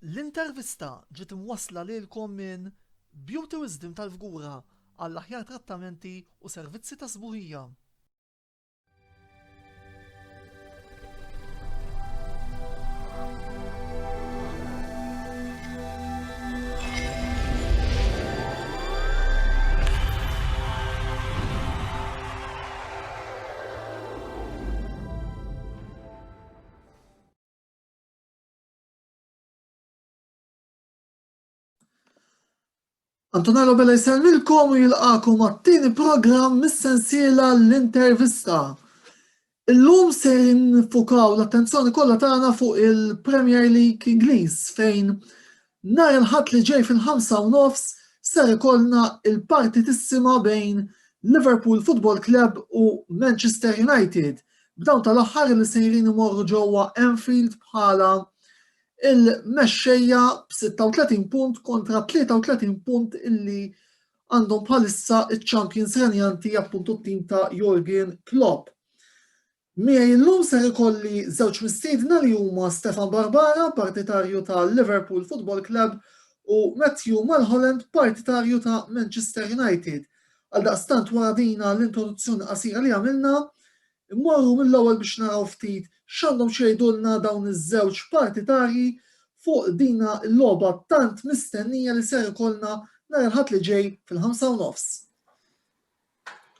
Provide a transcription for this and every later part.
L-intervista ġiet imwassla lilkom minn Beauty Wisdom tal-Fgura għall-aħjar trattamenti u servizzi ta' sbuħija. Antonello Bella jisellmilkom u jilqakom għat-tieni programm mis-sensiela l-intervista. Illum se nfukaw l-attenzjoni kollha tagħna fuq il-Premier League Ingliż fejn nhar il-ħadd li ġej fil-5:30 ser ikollna il-partitissima bejn Liverpool Football Club u Manchester United b'dawn tal-aħħar li sejrin imorru ġewwa Anfield bħala il-mexxejja b'36 punt kontra 33 punt illi għandhom bħalissa iċ-Champions renjanti appuntu t-tim ta' Jurgen Klopp. Miegħi llum ser ikolli żewġ mistiedna li huma Stefan Barbara, partitarju ta' Liverpool Football Club, u Matthew Mulholland, partitarju ta' Manchester United. Għaldaqstant wara dina l-introduzzjoni qasira li għamilna, immorru mill-ewwel biex naraw ftit x'għandhom xejdulna dawn iż-żewġ partitarji fuq dina l-logħba tant mistennija li ser ikollna nhar il-ħadd li ġej fil-5:30.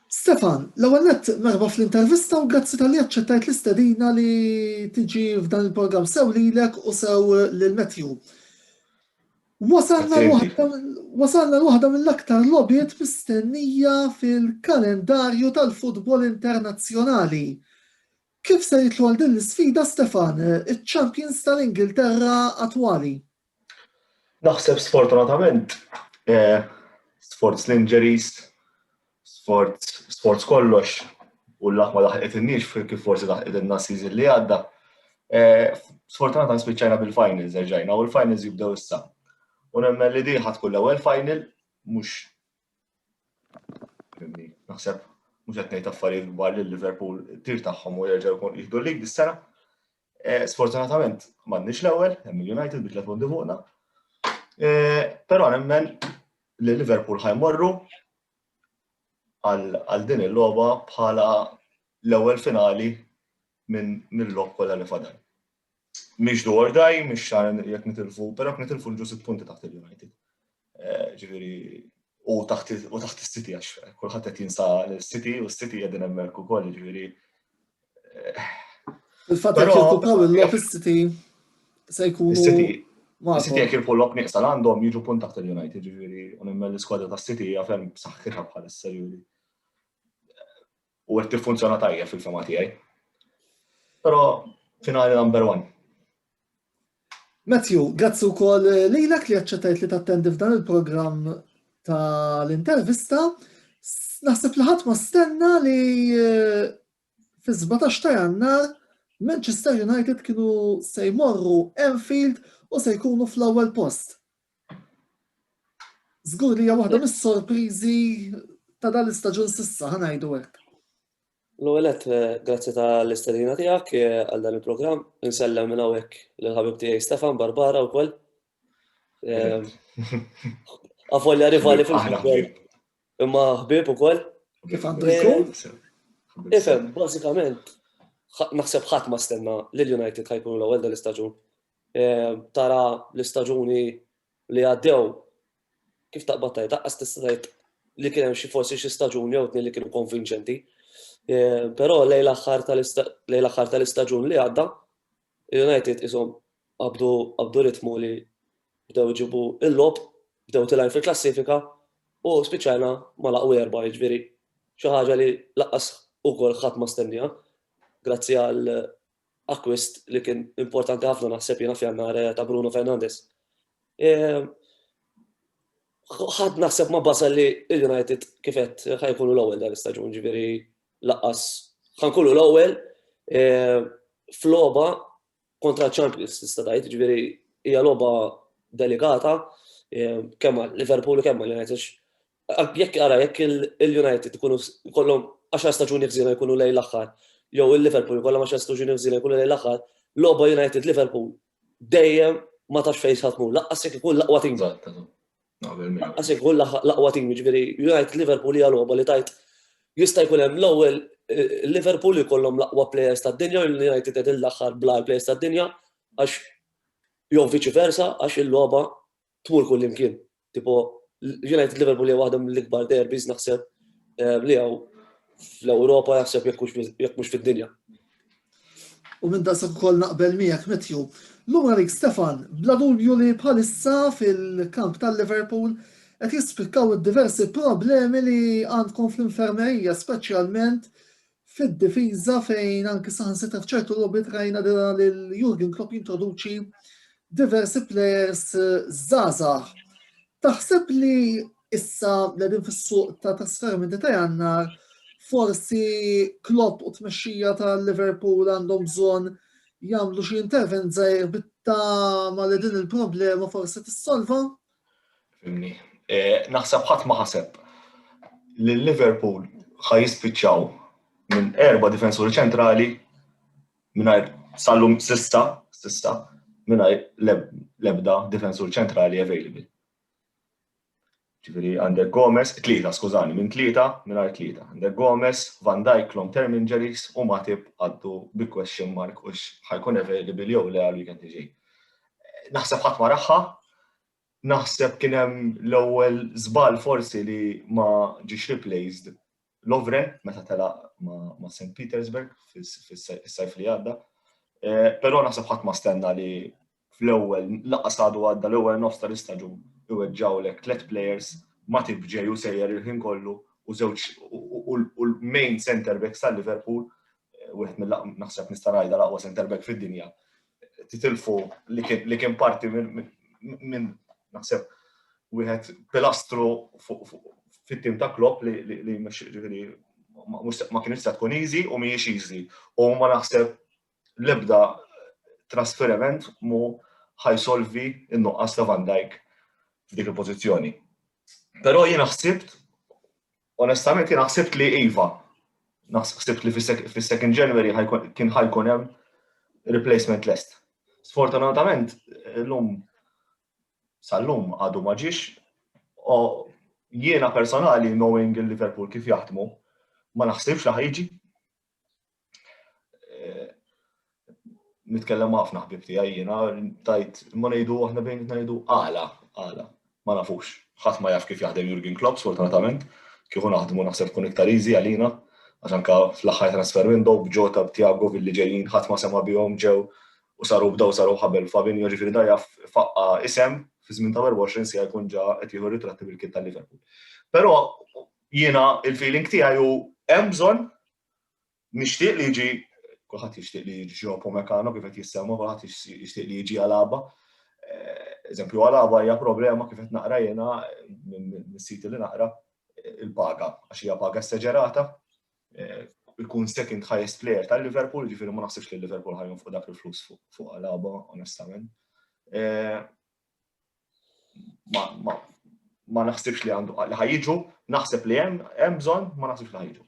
Stefan, l-ewwel nett merba fl-intervista u grazzi tal-li aċċettajt l-istedina li tiġi f'dan il-programm sew lilek u sew lil Matthew. Wasalna l-waħda mill-aktar logħbiet mistennija fil-kalendarju tal-futbol internazzjonali. Kif se jitlu għal din l-sfida, Stefan, iċ-Champions tal-Ingilterra attwali? Naħseb sfortunatament, sforz l-injuries, sforz kollox, u l-aħma daħqet in-nix kif forsi daħqet in-nas season li għadda. Sfortunatament spiċċajna bil-finals, erġajna, u l-finals jibdew issa. U nemmen li di ħatkun l-ewwel final, mhux naħseb mhux qed ngħid affarijiet kbar lil Liverpool tir tagħhom u jerġgħu jieħdu l-lig dis-sena. Sfortunatament m'għandniex l-ewwel, hemm il-United bi 3 punti fuqna. Però nemmen li Liverpool ħajmorru għal din il-logħba bħala l-ewwel finali mill-logħb kollha li fadal. Mhix do or die, mhix xar jekk nitilfu, però jekk nitilfu ġu 6 punti taħt il-United. Ġifieri u taħt is-City għax kulħadd qed jinsa l-City u s-City qegħdin hemmhekk ukoll, ġifieri. Il-fatt jekk jirkupraw il-logħb is-City se jkunu Is-City jekk jirpu l-logħb nieqsal għandhom jiġu punt taħt il-United, ġifieri u nemmen l-iskwadra tas-City hija ferm b'saħħitha bħalissa juri. U qed tiffunzjona tajjeb fil-fema tiegħi. Però finali number 1. Matthew, grazzi wkoll lilek li aċċettajt li tattendi f'dan il-programm tal-intervista. Naħseb li ħadd ma stenna li fi 17 ta' Jannar Manchester United kienu se jmorru Anfield u se jkunu fl-ewwel post. Żgur li hija waħda mis-sorpriżi ta' dan l-istaġun s'issa ħanajdu hekk. L-ewwel grazzi tal-istedina tiegħek għal dan il-programm. Insellem minn hawnhekk lill-ħabib tiegħi Stefan Barbara wkoll. Afolja rivali fil-futbol. Imma ħbieb ukoll. Kif għandu jkun? Ifhem, bażikament naħseb ħadd ma stenna li l-United ħajkunu l-ewwel dal-istaġun. Tara l-istaġuni li għaddew kif taqbad tajt, taqqas tista' tgħid li kien hemm xi forsi xi staġuni jew tnejn li kienu konvinċenti. Però lejn l-aħħar tal-istaġun li għadda, United ishom qabdu ritmu li bdew iġibu il-logħb, bdew tilgħin fil-klassifika u spiċċajna ma laqgħu erba' jiġifieri xi ħaġa li laqqas ukoll ħadd ma stennija. Grazzi għal acquist li kien importanti ħafna naħseb jiena f'Jannar ta' Bruno Fernandes. Ħadd naħseb ma basal li l-United kif qed ħajkunu l-ewwel dal-istaġun, ġifieri laqqas ħankunu l-ewwel f'logħba kontra Champions tista' tgħid, ġifieri hija logħba delikata kemm Liverpool u kemm United. Jekk il-United ikunu jkollhom 10 staġuni ħżiena jkunu lejn l-aħħar, jew il-Liverpool ikollhom 10 staġuni ħżiena jkunu lejn l-aħħar, logħba United Liverpool dejjem ma tafx fejn ħatmu, laqqas jekk ikun l-aqwa tim. Laqqas jekk ikun l-aqwa tim, ġifieri United Liverpool hija logħba li tajt jista' jkun hemm l-ewwel Liverpool ikollhom l-aqwa players tad-dinja, United qed il-aħħar bla players tad-dinja għax jew viċi versa għax il-logħba tmur kull imkien. Tipo United Liverpool hija waħda mill-ikbar derbys naħseb li hawn fl-Ewropa jaħseb jekk mhux fid-dinja. U minn dasek ukoll naqbel miegħek Matthew. Lum għalik Stefan, bla dubju li bħalissa fil-kamp tal-Liverpool qed jispikkaw id-diversi problemi li għandkom fl-infermerija, speċjalment fid-difiża fejn anke saħansitra f'ċertu logħbiet rajna lil Jurgen Klopp jintroduċi diversi players żgħażagħ. Taħseb li issa qegħdin fis-suq ta' trasferimenti ta' Jannar forsi Klopp u tmexxija tal-Liverpool għandhom bżonn jagħmlu xi intervent żgħir bit-tama li din il-problema forsi tissolva? Fimni. Naħseb ħadd ma ħaseb li Liverpool ħajispiċċaw minn 4 difensuri ċentrali mingħajr sallum s'issa mingħajr l-ebda difensur ċentrali available. Ġifieri għandek Gomez, 3 skużani, minn 3 mingħajr 3. Għandek Gomez, Van Dijk long term injuries u Matip għaddu bi question mark u ħajkun available jew le għal-weekend li ġej. Naħseb ħadd ma raħħa, naħseb kien hemm l-ewwel żball forsi li ma ġiex replaced Lovren meta telaq ma' St. Petersburg fis-sajf li għadda. Però naħseb ħadd ma stenna li fl-ewwel laqas għadu għadda l-ewwel nofs tal-istaġun iweġġawlek 3 players Matip ġej u sejjer il-ħin kollu u żewġ u l-main center backs tal-Liverpool wieħed naħseb nista' ngħidha l-aqwa center back fid-dinja titilfu li kien parti minn naħseb wieħed pilastru fit-tim ta' Klopp li ma kienx se tkun easy u mhijiex easy. U ma naħseb l-ebda trasferiment mu ħajsolvi n-nuqqas ta' Van Dijk f'dik il-pożizzjoni. Però jiena ħsibt, onestament jiena ħsibt li iva. Ħsibt li fis-2 January kien ħajkun hemm replacement list. Sfortunatament sal-lum għadu ma ġiex u jiena personali knowing il-Liverpool kif jaħdmu ma naħsibx li ħajġi. Nitkellem ħafna ħbib tiegħi jiena tajt ma ngħidu aħna bejn ngħidu għala ma nafux. Ħadd ma jaf kif jaħdem Jurgen Klopp sfortunatament, kieku naħdmu naħseb tkun iktar easy għalina għax anke fl-aħħar transfer window b'Jota b'Tiago billi ġejjin ħadd ma sema bihom ġew u saru ħabel Fabinho ġifieri da jaf faqqa isem fi żmien ta' 24 sija jkun ġa qed jieħu ritratti bil-kit tal-Liverpool. Però jiena il-feeling tiegħi hu hemm bżonn nixtieq li jiġi kulħadd jixtieq li jiġi Joe Upamecano kif qed jissemma, kulħadd jixtieq li jiġi Alaba. Eżempju Alaba hija problema kif qed naqra jiena mis-siti li naqra il-paga għax hija paga esaġerata. Ikun second highest player tal-Liverpool, ġifieri ma naħsibx li l-Liverpool ħajjonfqu dak il-flus fuq Alaba, onestament. Ma naħsibx li għandu li ħajjiġu, naħseb li hemm bżonn, ma naħsibx li ħajjiġu.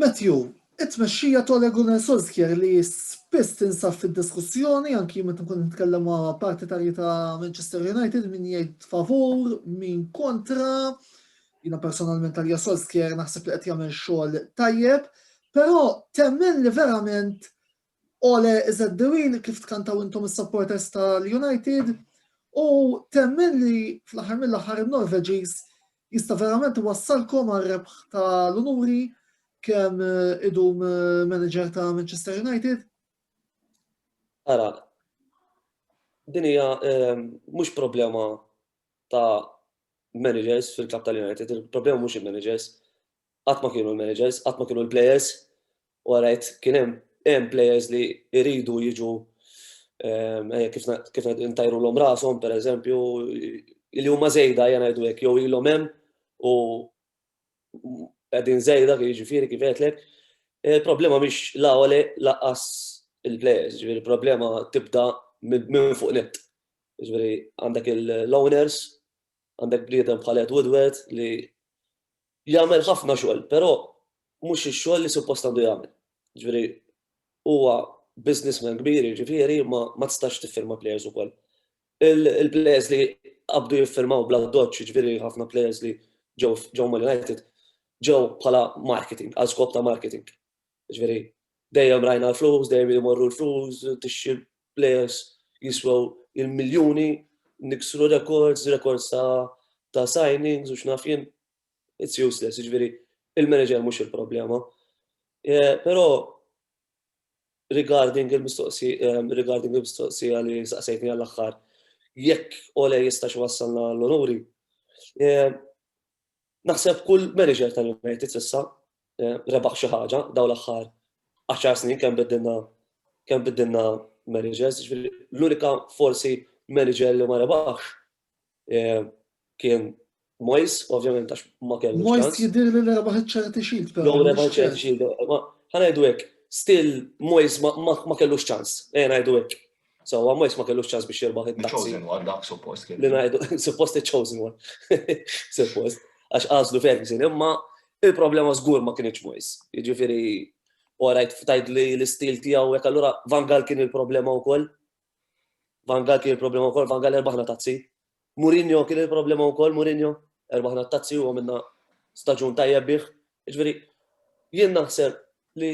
Matthew, it-tmexxija ta' Ole Gunnar Solskjaer li spiss tinsab fid-diskussjoni anki meta nkun nitkellem ma' partitarji ta' Manchester United min jgħid favur, min kontra. Jiena personalment għalija Solskjaer naħseb li qed jagħmel xogħol tajjeb, però temmen li verament Ole is at the wheel kif tkantaw intom is-supporters tal-United u temmen li fl-aħħar mill-aħħar in-Norveġiż jista' verament iwassalkom għar-rebħ tal-unuri kemm idum manager ta' Manchester United? Ara, din hija mhux problema ta' managers fil-klab tal-United, il-problema mhux il-managers, qatt ma kienu l-managers, qatt ma kienu l-players, u għarajt kien hemm players li jridu jiġu kif intajru l-om rashom, pereżempju, li huma żejda jgħidu hekk jew ilhom hemm u qegħdin żejda jiġifieri kif qedlek. Il-problema mhix la Ole laqqas il-players, ġifieri il-problema tibda minn fuq nett. Ġifieri għandek il-owners, għandek bliedem bħal Ed Woodward li jagħmel ħafna xogħol, però mhux ix-xogħol li suppost għandu jagħmel. Ġifieri huwa businessman kbir, ġifieri ma tistax tiffirma players ukoll. Il-players li qabdu jiffirmaw bla doċ, ġifieri ħafna players li ġew mal United ġew bħala marketing, għal skop ta' marketing. Ġifieri dejjem rajna l-flus, dejjem jmorru l-flus, tixxi players jiswew il-miljuni, niksru records ta' signings u x'naf jien. It's useless, ġifieri il-manager mhux il-problema. Però regarding il-mistoqsija li saqsejtni għall-aħħar, jekk Ole jistax wassalna l-onuri, naħseb kull manager tal-United issa rebaħ xi ħaġa daw l-aħħar 10 snin kemm biddilna managers, ġifieri l-unika forsi manager li ma rebaħx kien Moyes, ovvjament għax ma kellux. Moyes jidher li rebaħ iċ-Charity Shield. Jew rebaħ Charity Shield. Ħanajdu hekk, still Moyes ma kellux ċans. Ngħidu hekk. So Moyes ma kellux ċans biex jirbaħ it-tazzi. Chosen one, dak suppost kien. Li ngħidu suppost chosen one. Suppost. Għax għażlu Ferguson, imma il-problema żgur ma kienx Moyes. Jiġifieri orajt ftajt li l-istil tiegħu hekk allura Van Gaal kien il-problema wkoll. Van Gaal erbaħna tazzi. Mourinho kien il-problema wkoll, Mourinho erbaħna tazzi u minna staġun tajjeb bih. Ġifieri jien naħseb li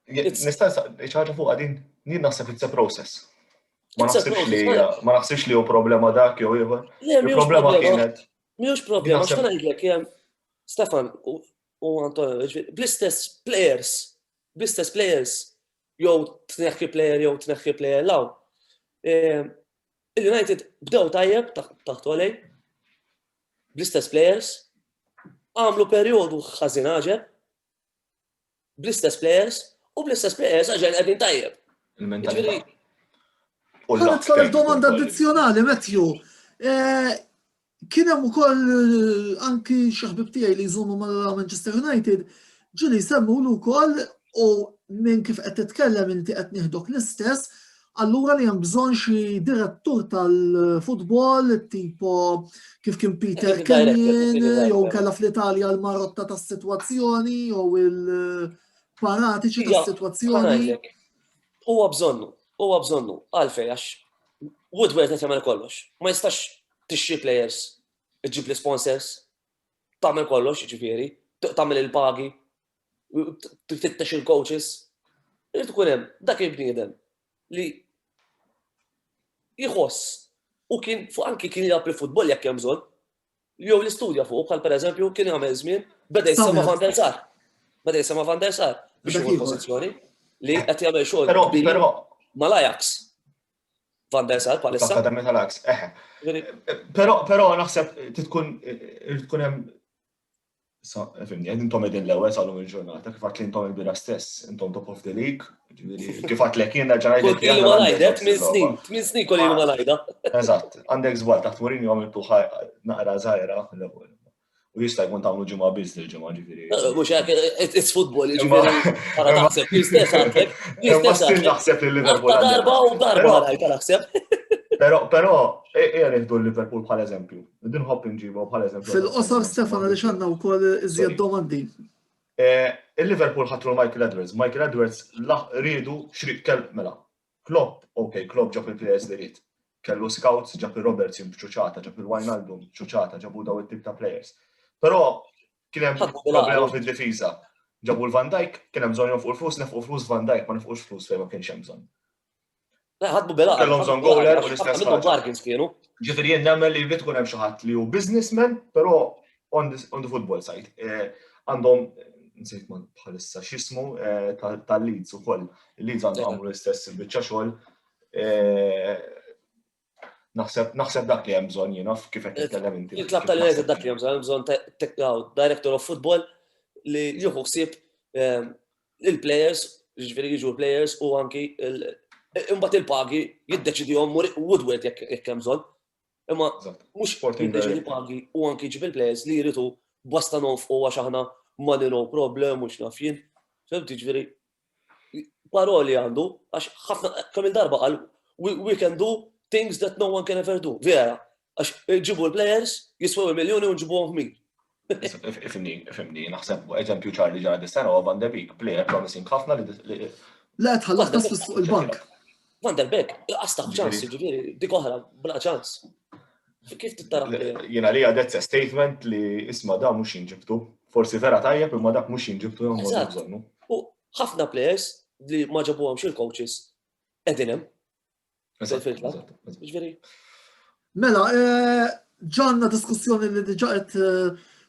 nista' ħaġa fuq din jien naħseb it's a process. Ma naħsibx li hu problema dak jew ieħor. Il-problema kienet. Mhux problema, x'ta ngħidlek hemm Stefan u Antonio, bl-istess players jew tneħħi player law. Il-United bdew tajjeb taħt Olej, bl-istess players, għamlu perjodu ħażin ħaġeb, bl-istess players u bl-istess players għaġen qegħdin tajjeb. Il-mentalità. Ħanet sar domanda addizzjonali, Matthew. Kien hemm ukoll anki xi ħbib tiegħi li jżommu mal-Manchester United ġieli jsemmulu wkoll u minn kif qed titkellem inti qed nieħdok l-istess, allura li hemm bżonn xi direttur tal-futbol tipo kif kien Peter Kenyon jew kellha fl-Italja l-marotta tas-sitwazzjoni jew il-paratiċi tas-sitwazzjoni. Huwa bżonnu, għalfejn għax Woodward qed jagħmel kollox. Ma jistax tixxi players, iġġib l-sponsors, tagħmel kollox, ġifieri, tagħmel il-pagi, tfittex il-coaches. Irid ikun hemm dak il-bniedem li jħoss u kien anki kien jilgħab il-futbol jekk hemm bżonn, jew l-istudja fuq bħal pereżempju kien jagħmel żmien beda jisema' Van der Sar. Biex hu l-pożizzjoni li qed jagħmel xogħol kbir mal-Ajax. Van der Sar bħalissa. L-Akademja tal-Ajax. Però naħseb tkun hemm fimni, intom edin l-ewwel salhom il-ġurnata, kif għatli intom il-bira stess, intom top of the league, kif għatlek jien ġanajt. Kolli ma ngħidha, 8 snin kolli ma ngħidha. Eżatt, għandek żball taħt Mourinho għamiltu naqra żgħira l-ewwel. U jista' jkun tagħmlu ġimgħa biss il-ġimgħa ġifieri. Mhux hekk, it's football, jiġifieri ara taħseb, jistess għandek. Naħseb li Liverpool. Darba u darba rajta naħseb. Però ejja nieħdu l-Liverpool bħal eżempju. Din ħobb inġibu bħal eżempju. Fil-qosor Stefan għaliex għandna wkoll iżjed domandi. Il-Liverpool ħatru Michael Edwards. Michael Edwards rridu xrid mela. Klopp ġab il-players li rid. Kellu scouts, ġab il-Robertson b'ċuċata, ġab il-Wijnaldum b'ċuċata, ġabu daw it-tip ta' players. Però kien hemm problema fid-difiża. Ġabu l-Van Dijk, kien hemm bżonn jonfqu l-flus, nefqu flus Van Dijk, ma nefqux flus fejn ma kienx hemm bżonn. ħadbu bela. Kellhom bżonn goaler u l-istess bargains kienu. Ġifieri jien nagħmel li jrid tkun hemm xi ħadd li hu businessman, però on the football side. Għandhom nsejt ma bħalissa x'ismu tal-Leeds ukoll. Il-Leeds għandhom għamlu l-istess biċċa xogħol. Naħseb dak li hemm bżonn jiena kif qed titkellem inti. Il-klab tal-United dak li hemm bżonn director of football li jieħu ħsieb il-players, ġifieri jiġu players u anki imbagħad il-pagi jiddeċidihom Woodward jekk hemm bżonn. Imma mhux jiddeċidi pagi u anki jġib il-players li jridu basta nonfqu għax aħna money no problem mhux naf jien. Fehmti ġifieri paroli għandu għax ħafna kemm il-darba qal we can do things that no one can ever do. Vera, għax ġibu l-players jiswew miljoni u nġibuhom f'mil. Ifimni, naħseb eżempju ċarli ġara dis-sena u Van de Beek, player promising ħafna li La tħallaq tasfis fuq il-bank. Van der Beek, laqastax ċans, ġifieri, dik oħra bla ċans. Kif tittara Jiena li għadet statement li isma' da mhux jinġibtu. Forsi vera tajjeb imma dak mhux jinġibtu jew ma bżonnu. U ħafna players li ma ġabuhomx il-coaches qegħdin hemm. Ġifieri. Mela, ġanna diskussjoni li diġà qed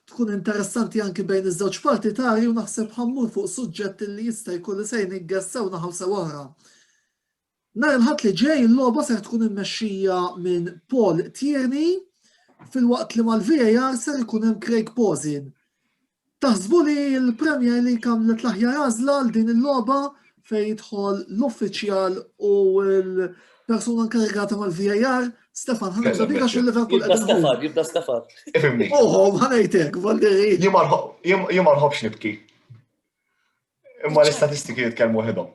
tkun interessanti anki bejn iż-żewġ partitari u naħseb ħammur fuq suġġett li jista' jkun li se jniggessew naħaw sewara. Nhar il-ħadd li ġej il-logħba se tkun immexxija minn Paul Tierney fil-waqt li mal-VAR ser ikun hemm Craig Posin. Taħsbu li l-Premier League għamlet l-aħjar għażla għal din il-logħba fejn jidħol l-uffiċjal u l-persuna inkarigata mal-VAR, Stefan, ħanibda bika xil-Liverpool jibda Stefan. Ifimni. Oħom, ħanajtek, Valderin. Jien ma nħobbx nibki. Imma l-istatistiki jitkellmu waħedhom.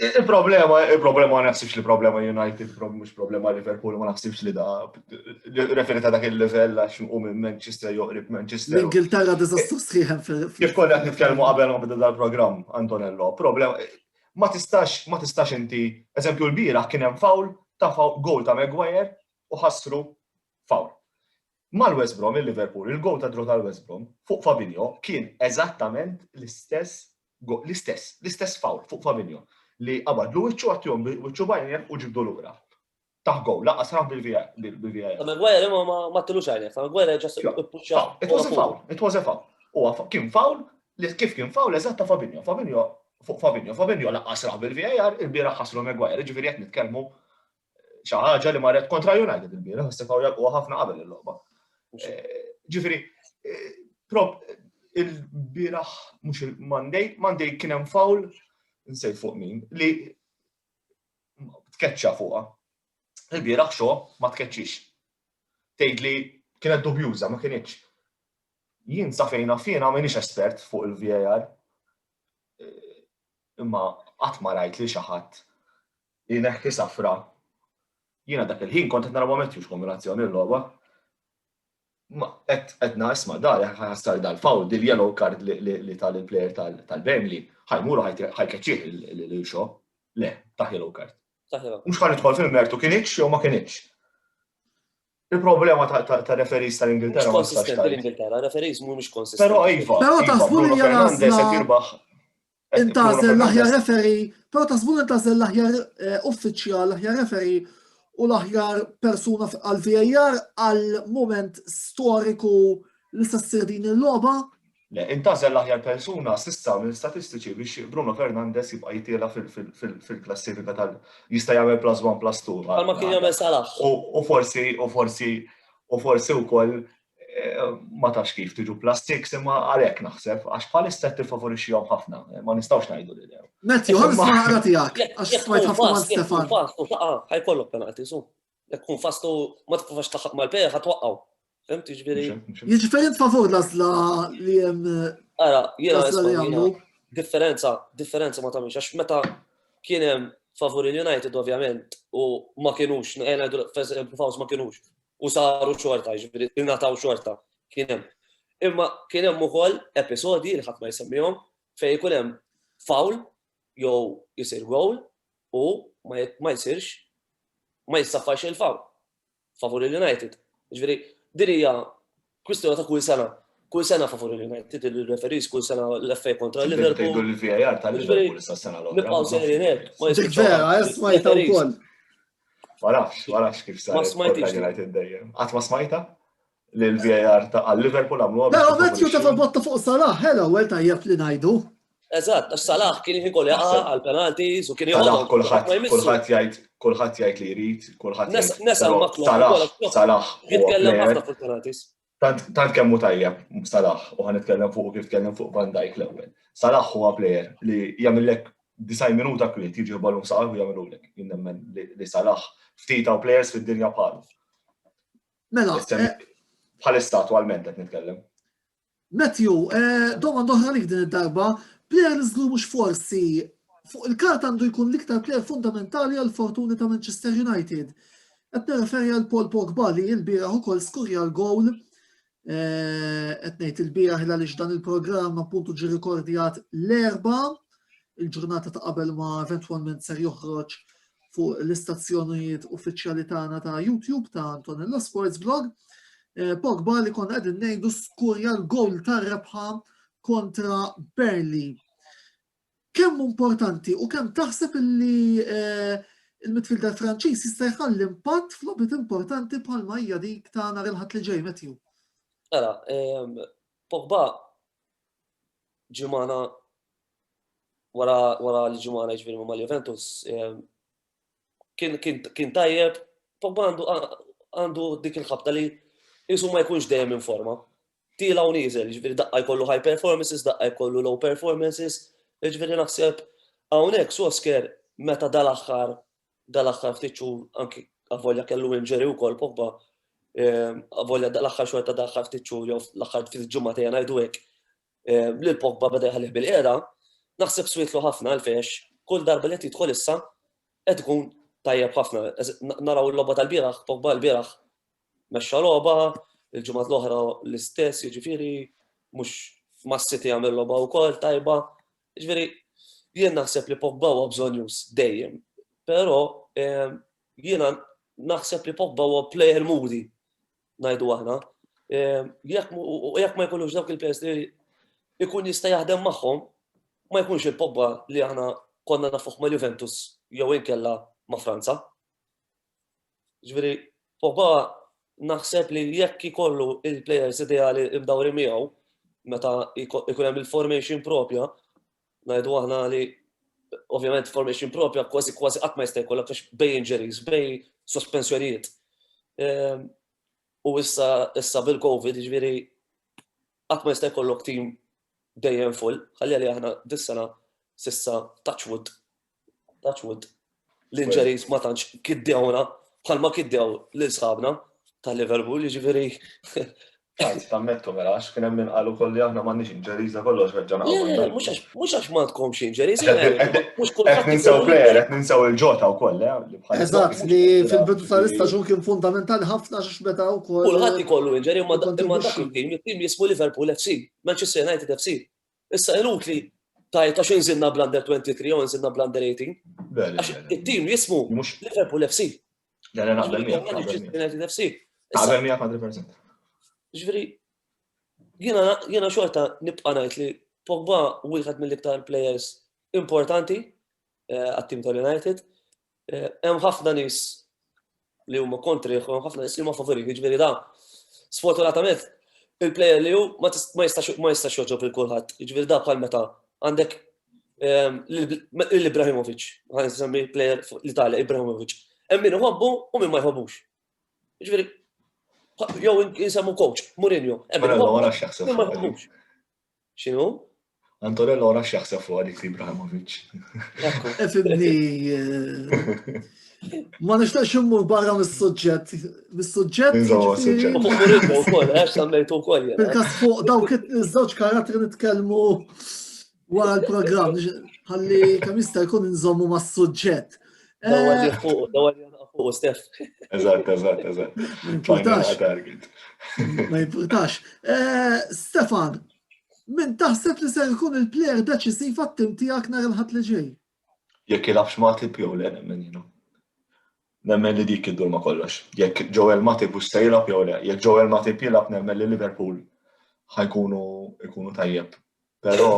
Il-problema ma naħsibx li problema United, mhux problema Liverpool, ma naħsibx li da referi ta' dak il-livell għax u minn Manchester joqrib Manchester. L-Ingilterra diżastru sħiħem Kif kollha qed nitkellmu qabel ma bida dal-programm, Antonello, problema ma tistax inti, eżempju l-bieraħ kien hemm fawl ta' goal ta' Maguire u ħassru fawl. Mal-West Brom il-Liverpool, il-goal ta' draw tal-West Brom fuq Fabinho kien eżattament l-istess fawl fuq Fabinho. Li qabadlu wiċċu għattjom wiċċu bajnjek u ġibdu l-ura. Taħ gow, laqqas raħ bil-VAR. Maguire ma tilux għajnek, Maguire ġas puċċa. It was a foul. U kien foul, kif kien foul eżatt ta' Fabinho. Fabinho laqqas raħ bil-VAR, il-bira ħaslu Maguire, ġifieri qed nitkellmu xi ħaġa li marret kontra United il-bira, ħasse foul u ħafna qabel il-logħba. Ġifieri, il-biraħ mhux il-Monday kien hemm foul nsejt fuq min, li tkeċċa fuqha. Il-bieraħ xo ma tkeċċix. Tgħid li kienet dubjuża, ma kienitx. Jien sa fejn naf jiena m'iniex espert fuq il-VAR. Imma qatt ma rajt li xi ħadd li neħki safra. Jiena dak il-ħin kont qed nara ma mettux kombinazzjoni l-logħba. Qed isma' dar ħassar dal-fawl dil-yellow card li tal-plejer tal-Burnley ħajmuru ħajkeċċih il-xo. Le, taħ yellow card. Mhux ħan nidħol fil-mertu kienx jew ma kienx. Il-problema ta' referees tal-Ingilterra ma tistax tal-Ingilterra, referees mhumiex konsistenti. Però iva. Però taħsbu li jirbaħ. Intażel l-aħjar referee, però taħsbu li intażel l-aħjar uffiċjal, l-aħjar referee u l-aħjar persuna għal-VAR għal-moment storiku li s-sassir din il-logħba? Le, intażel l-aħjar persuna s'issa mill-statistiċi biex Bruno Fernandes jibqa' jitiela fil-klassifika jista' jagħmel +1/+2. Għalma kien jagħmel Salah. U forsi wkoll ma tafx kif tiġu +6 imma għalhekk naħseb għax bħalissa tiffavorixxihom ħafna, ma nistgħux ngħidu li dew. Matthew, ħames ma ħara tiegħek għax smajt ħafna ma' Stefan. Ħajkollok penalti su. Jekk tkun fastu ma tkunx taħħaq mal-pejja ħatwaqqgħu. Fehmt jiġifieri. Jiġifieri favur l-għażla li hemm. Ara, jiena differenza ma tagħmilx għax meta kien hemm favur il-United ovvjament u ma kienux, ma kienux. U saru xorta, ġifieri ingħataw xorta kien hemm. Imma kien hemm ukoll episodji li ħadd ma jsemmihom fejn ikun hemm foul jew isir goal u ma jsirx ma jissaffax il-foul favur il-United. Ġifieri din hija kwistjoni ta' kull sena. Kull sena favur il-United, il-referees kull sena l-FA kontra l-Liverpool. Tgħidu l-VAR tal-Liverpool issa s-sena l-oħra. Nibqgħu sejrin hekk. Dik vera, smajta wkoll. Warax kif saret United dejjem. Qatt ma smajta? Li l-VAR għal-Liverpool għamluha. Però Matthew ta' botta fuq Salah, hello, well tajjeb li ngħidu. Eżatt, għax Salah kien jinkoll jaqa' għall-penalties u kien kulħadd jgħid li jrid, kulħadd Nesa Salah jitkellem ħafna fuq penalties. Tant kemmu tajjeb Salah u ħanitkellem fuq kif tkellem fuq Van Dijk l-ewwel. Salah huwa plejer li jagħmellek 90 minuta kwiet jiġi ballum saqal u jagħmlulek. Jien nemmen li Salah ftita u plejers fid-dinja bħalu. Mela, bħalissa attwalment qed nitkellem. Matthew, domanda oħra lik din id-darba, plejer li żgħu mhux forsi fuq il-kart għandu jkun l-iktar plejer fundamentali għal fortuni ta' Manchester United. Qed nirreferi għal Paul Pogba li l-bieraħ ukoll skurja l-gowl. Qed ngħid il-bieraħ għaliex dan il-programm appuntu ġie rikordjat l-erba' il-ġurnata ta' qabel ma eventwalment ser joħroġ fuq l-istazzjonijiet uffiċjali tagħna ta' YouTube ta' Antonella Sports Blog. Pogba li konna qegħdin ngħidu skurja l-gowl tar-rebħa kontra Burnley. Kemm importanti u kemm taħseb li il-midfielder Franċiż jista' jħalli impatt f'logħbiet importanti bħalma hija dik ta' nhar il-ħadd li ġej, Matthew? Ara, Pogba ġimana wara li ġimana jiġifieri mal Juventus kien tajjeb, Pogba għandu dik il-ħabta li jisu ma jkunx dejjem in forma. Tila u nieżel, jiġifieri daqqa jkollu high performances, daqqa jkollu low performances, jiġifieri naħseb hawnhekk Solskjaer meta dal-aħħar ftit xhur anki avolja kellu injury wkoll Pogba, avolja dal-aħħar xorta dal-aħħar ftit xhur jew l-aħħar ftit ġimgħatejn ngħidu hekk lil Pogba beda jħallih bil-qiegħda, naħseb swietlu ħafna għalfejn kull darba li tidħol issa qed tkun tajjeb ħafna. Naraw il-logħba tal-bieraħ, Pogba l-bieraħ mexxa logħba, il-ġimgħat l-oħra l-istess, jiġifieri mhux mas-City jagħmel logħba wkoll tajba. Jiġifieri jien naħseb li Pogba huwa bżonn jus dejjem. Però jiena naħseb li Pogba huwa player moody ngħidu aħna. Jekk ma jkollux dawk il-players li jkun jista' jaħdem magħhom, ma jkunx il-Pogba li aħna konna nafuh mal-Juventus jew inkella ma' Franza. Jiġifieri Pogba naħseb li jekk ikollu il-players ideali imdawri miegħu meta jkun hemm il-formation propja, ngħidu aħna li ovvjament formation propja kważi qatt ma jista' jkollok għax bej injuries, bej sospensjonijiet. U issa bil-Covid, jiġifieri qatt ma jista' jkollok tim dejjem full, ħalli li aħna dis-sena s'issa touch wood l-injuries ma tantx kiddewna bħalma kiddew lil sħabna tal-Liverpool, jiġifieri. Tammettu mela, għax kien hemm min qalu kolli aħna m'għandniex injuries da kollox reġġana. Mhux għax m'għandkomx injuries, qed ninsew player, qed ninsew il-ġota wkoll, Eżatt, li fil-bidu tal-istaġun kien fundamentali ħafna għax beta wkoll. Kulħadd ikollu injury imma dak il-tim jismu Liverpool FC, Manchester United FC. Issa iluk li tajt għax inżilna bl-under 23 jew inżilna bl-under 18. Għax it-tim jismu Liverpool FC. United FC. Naqbel 100%. Ġifieri jiena xorta nibqa' ngħid li Pogba wieħed mill-iktar players importanti għat-tim tal-United. Hemm ħafna nies li huma kontrih u hemm ħafna nies li huma favoriti, jiġifieri da sfortunatament il-player li hu ma jistax joġob lil kulħadd. Jiġifieri da bħal meta għandek l-Ibrahimovic, ħan nsemmi player l-Italja Ibrahimovic. Hemm min iħobbu u min ma jħobbux. Jiġifieri jew insemmu coach, Mourinho. Antonello x'jaħseb. X'inhu? Antonello x'jaħseb fuq dik Ibrahimovic. Efibni ma nixtieqx immur barra mis-suġġett. Mis-suġġett. Mourinho wkoll, għax semmejtu wkoll. Bil-każ fuq dawk iż-żewġ karattri nitkellmu wara l-programm ħalli kemm jista' jkun inżommu mas-suġġett. Dawgħal fuq Stef. Eżatt. Ma jimpurtax. Stefan, min taħseb li se jkun il-plejer deċisiv għat-tim tiegħek nhar il-ħadd li ġej? Jekk jilgħabx Matip jew le nemmen jienu. Nemmen li dik iddur ma kollox. Jekk Joel Matip mhux se jilgħab jew le, jekk Joel Matip jilgħab nemmen li Liverpool ħajkunu tajjeb. Però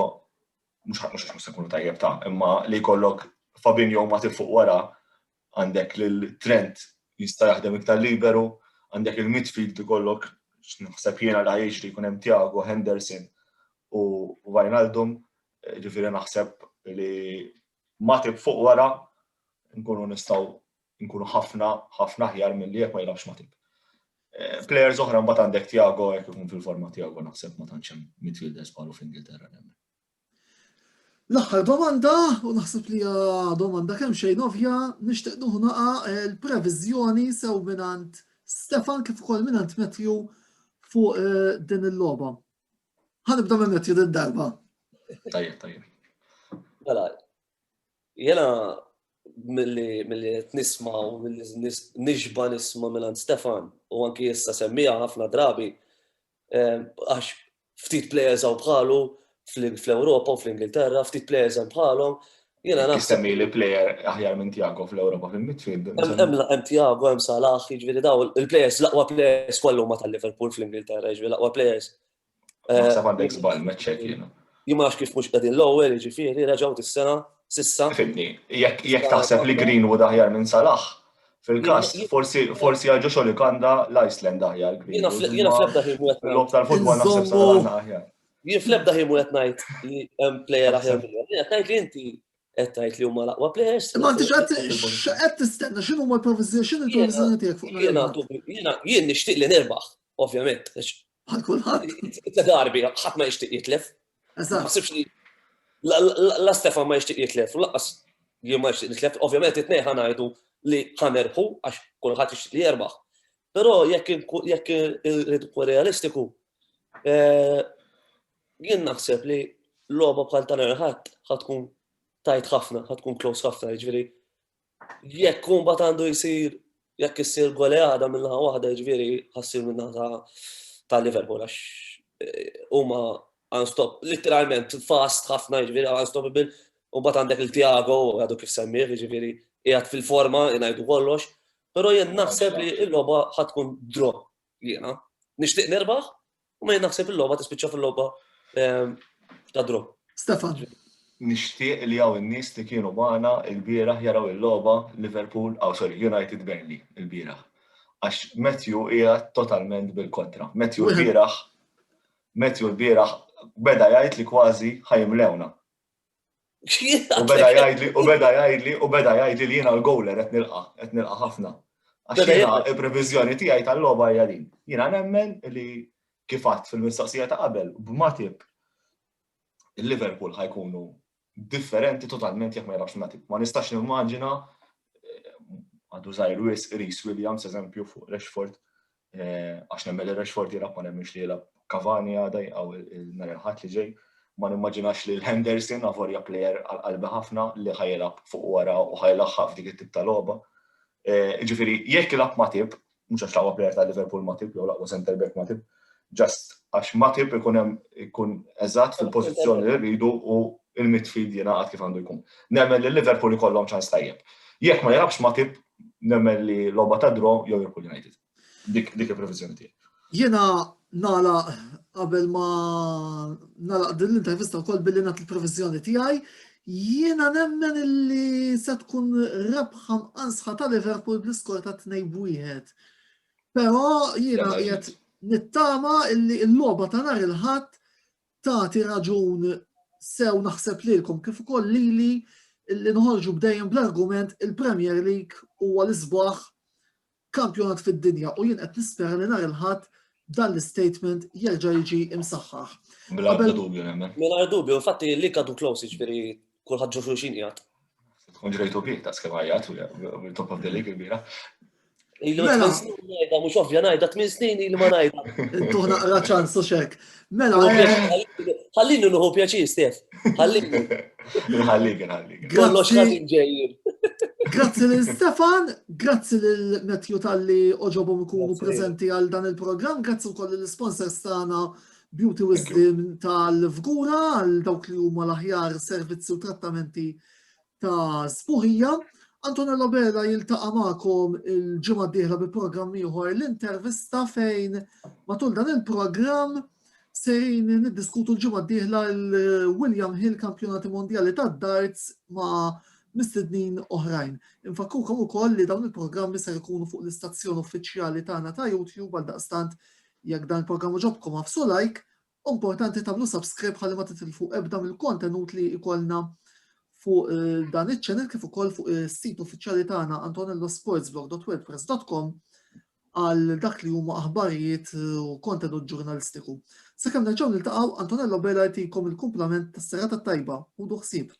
mhux se jkunu tajjeb ta' imma li jkollok Fabinho Matip fuq wara għandek l-Trent jista' jaħdem iktar liberu, għandek il-midfield ikollok x'naħseb jiena li jiġri jkun hemm Thiago, Henderson u Wijnaldum, ġifieri naħseb li Matip fuq wara nkunu nistgħu nkunu ħafna aħjar milli jekk ma jilgħabx Matip. Players oħra mbagħad għandek Thiago jekk ikun fil-forma Thiago naħseb ma tantx hemm midfielders bħalu f'Ingilterra nemmen. L-aħħar domanda, u naħseb li domanda kemm xejn ovvja, nixtieq naqa' l-previżjoni sew minant Stefan kif ukoll minant Matthew fuq din il-logħba. Ħanibda minn Matthew din darba. Tajjeb. Mela, jiena milli qed nisma' u milli nixba nisma' minant Stefan u anki issa semmija ħafna drabi għax ftit players hawn bħalu fl-Ewropa u fl-Ingilterra, ftit plejers hemm bħalhom. Jiena naħseb Kissemmi li plejer aħjar minn Tiago fl-Ewropa fil-midfield. hemm Thiago, hemm Salah, jiġifieri daw il-plejers l-aqwa plejers kollha huma tal-Liverpool fl-Ingilterra, jiġifieri l-aqwa plejers. Naħseb għandek żball meċċek jiena. Jien ma nafx kif mhux qegħdin l-ewwel, jiġifieri raġgħu tis-sena s'issa. Fimni, jekk taħseb li Greenwood aħjar minn Salah, fil-każ forsi għal Joshua Lukanda l-Iceland aħjar Jiena Greenwood. fl-ebda ħin wieħed L-lob tal-futbol naħseb Salah aħjar. Jien fl-ebda ħin wieħed ngħid li hemm plejer aħjar minnhom. Jien qed ngħid li inti qed tgħid li huma l-aqwa plejers. Ma intix qed tistenna x'inhu huma l-provviżjoni tiegħek fuq Jien nixtieq li nirbaħ, ovvjament. Għal kulħadd. Ta' darbi ħadd ma jixtieq jitlef. Ma Eżatt. ħsibx li la Stefan ma jixtieq jitlef, u laqqas jien ma jixtieq jitlef. Ovvjament it-tnejn ħanajdu li ħanerbħu għax kulħadd jixtieq li jerbaħ. Però jekk irid ikun realistiku, jien naħseb li l-logħba bħal tal-irħadd ħatkun tajt ħafna, ħatkun close ħafna, jiġifieri jekk mbagħad għandu jsir jekk issir goleada mill-naħa waħda, jiġifieri ħassir min-naħa tal-Liverpool għax huma literalment fast ħafna, jiġifieri unstoppable, u mbagħad għandek il-Thiago għadu kif semmih, jiġifieri qiegħed fil-forma ngħidu kollox, però jien naħseb li l-logħba ħatkun draw jiena. Nixtieq nirbaħ u ma jien naħseb il-logħba tispiċċa fil-logħba ta' draw. Stefan. Nixtieq li hawn in-nies li kienu magħna l-bieraħ jaraw il-logħba Liverpool, United Burnley il-bieraħ. Għax Matthew hija totalment bil-kontra. Matthew l-bieraħ beda jgħid li kważi ħajimlewna. U beda jgħidli li jiena l-gowler qed nilqa' ħafna. Għax jiena il-previżjoni tiegħi tal-logħba hija din. Jiena nemmen li kif għadt fil-mistoqsija ta' qabel b'Matip il-Liverpool ħajkunu differenti totalment jekk ma jilagħbx Matip. Ma nistax nimmaġina għadu żgħir Reece Williams eżempju fuq Rashford għax nemmen li Rashford jilgħab ma nemmix li jilgħab Cavani għadaj għaw il-nar il-ħadd li ġej. Ma nimmaġinax li l-Henderson għavorja plejer għal-qalbi ħafna li ħajlab fuq wara u ħajlaħħa f'dik it-tip ta' logħba. Ġifieri jekk ilab Matip, mhux għax laqwa plejer tal-Liverpool Matip jew laqwa center back Matip, just għax Matip ikun eżatt fil-pożizzjoni li rridu u il-midfield jingħaqad kif għandu jkun. Nemmen li Liverpool ikollhom ċans tajjeb. Jekk ma jilabx Matip, nemmen li logħba ta' draw jew Liverpool United. Dik il-previżjoni tiegħi. Jiena nagħlaq qabel ma nagħlaq din l-intervista wkoll billi nagħti l-previżjoni tiegħi, jiena nemmen illi se tkun rebħa mqansħa ta' Liverpool bl-iskor ta' 2-1. Però jiena qiegħed nittama illi l-logħba ta' nhar il-ħadd tagħti raġun sew naħseb lilkom kif ukoll lili illi nħorġu bdejjem bl-argument il-Premier League huwa l-isbaħ kampjonat fid-dinja u jien qed nispera li nhar il-ħadd dan l-statement jerġa' jiġi imsaħħaħ. Bla dubju nemmen. Mingħajr dubju, infatti li kadu close jiġifieri kulħadd ġu xulxin qiegħed. Tkun ġrejtu bih ta' skemajjat u top of the league il-bieraħ. Ilu 8 snin ngħidha mhux ovvja ngħidha 8 snin ili ma ngħidha. Intuħ naqra ċans u xek. Mela, ħallini nuħu pjaċir, Stef. Ħallini. Nħallik. Kollox ħaddin ġejjin. Grazzi lil Stefan, grazzi lil Matthew tal-li oġobhom ikunu preżenti għal dan il-programm, grazzi wkoll lill-sponsors tagħna Beauty Wisdom tal-Vgura għal dawk li huma l-aħjar servizzi u trattamenti ta' spuħija. Antonello Bella jiltaqa' magħkom il-ġimgħa d-dieħla bi programm ieħor l-intervista fejn matul dan il-programm serin niddiskutu l-ġimgħa d-dieħla l-William Hill Kampjonati Mondjali tad-Darts ma' mistednin oħrajn. Infakkukom ukoll li dawn il-programmi ser ikunu fuq l-istazzjon uffiċjali tagħna ta' YouTube għal daqstant jekk dan il-programm ġobkom ħafsu like, importanti tagħmlu subscribe ħalli ma titilfu ebda mill-kontenut li ikollna fuq dan iċ-channel kif ukoll fuq is-sit uffiċjali tagħna antonellosportsblog.wordpress.com għal dak li huma aħbarijiet u kontenut ġurnalistiku. Sakemm nerġgħu niltaqgħu Antonello Bella jagħtikom il-kumplament tas-serata tajba u ħsieb.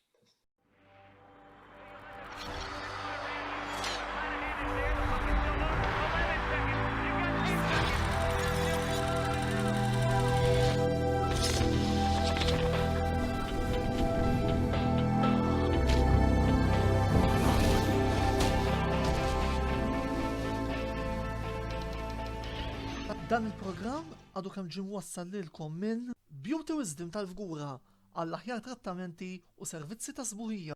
Dan il-programm għadu kemm ġie mwassal lilkom minn Beauty Wisdom tal-Vgura għall aħjar trattamenti u servizzi ta' sbuħija.